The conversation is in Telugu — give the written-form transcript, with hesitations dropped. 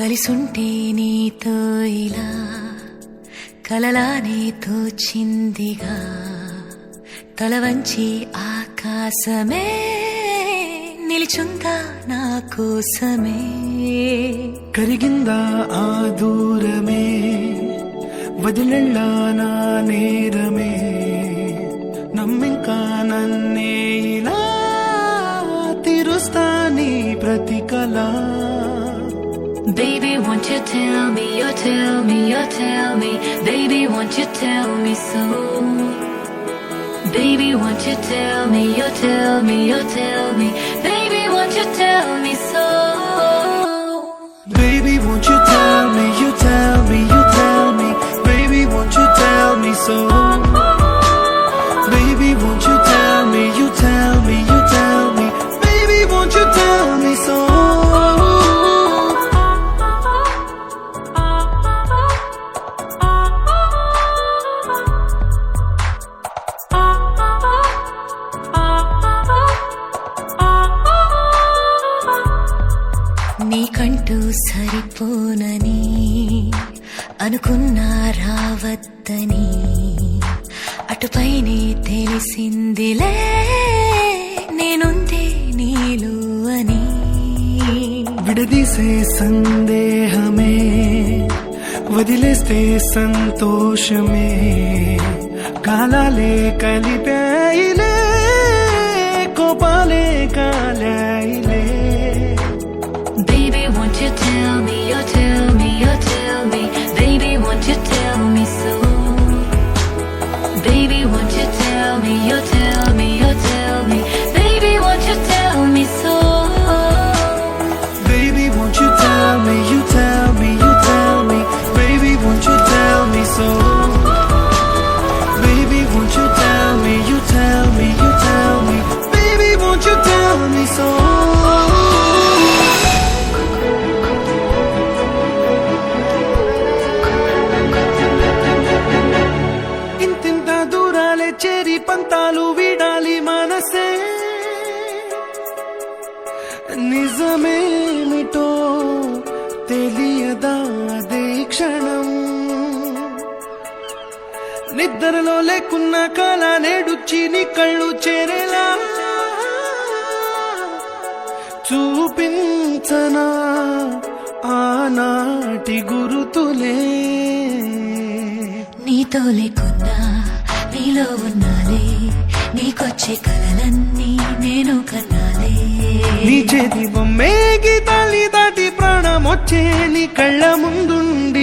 కలిసుంటే నీతో ఇలా కలలానే తోచిందిగా తల వంచి ఆకాశమే నిలిచుందా నా కోసమే కరిగిందా ఆ దూరమే వదిలెళ్ళా నా నేరమే నమ్మింకా నన్నే ఇలా తీరుస్తా నీ ప్రతి కళ Baby, won't you tell me, you tell me, you tell me. Baby, won't you tell me so? Baby, won't you tell me, you tell me, you tell me. Baby, won't you tell me so? Baby, won't you tell me, you tell me, you tell me. Baby, won't you tell me so? Baby, won't you tell me, you tell me, you tell me. Baby, won't you tell me so? నీకంటూ సరిపోనని అనుకున్నా రావద్దని అటుపైనే తెలిసిందిలే నేనుందే నీలో అని విడదీసే సందేహమే వదిలేస్తే సంతోషమే కాలాలే కలిపాయిలే కోపాలే కాలాయిలే Baby, won't you tell me, you tell me, you tell me. Baby, won't you tell me so? Baby, won't you tell me, you tell me, you tell me. Baby, won't you tell me so? Baby, won't you tell me, you tell me, you tell me. Baby, won't you tell me so? Baby, won't you tell me, you tell me, you tell me. Baby, won't you tell me so? ఇంతింత దూరాలే చేరి పంతాలు వీడాలి మనసే నిజమేమిటో తెలియదా అదే క్షణం నిద్రలో లేకున్న కాల నేడుచ్చి నీ కళ్ళు చేరేలా చూపించనా ఆనాటి గురుతులే నీతో లేకున్నా నీలో ఉన్నాలే నీకొచ్చే కలలన్నీ నేను కన్నాలే నీ చేతి బొమ్మే గీతాలి దాటి ప్రాణం వచ్చే నీ కళ్ళ ముందుండి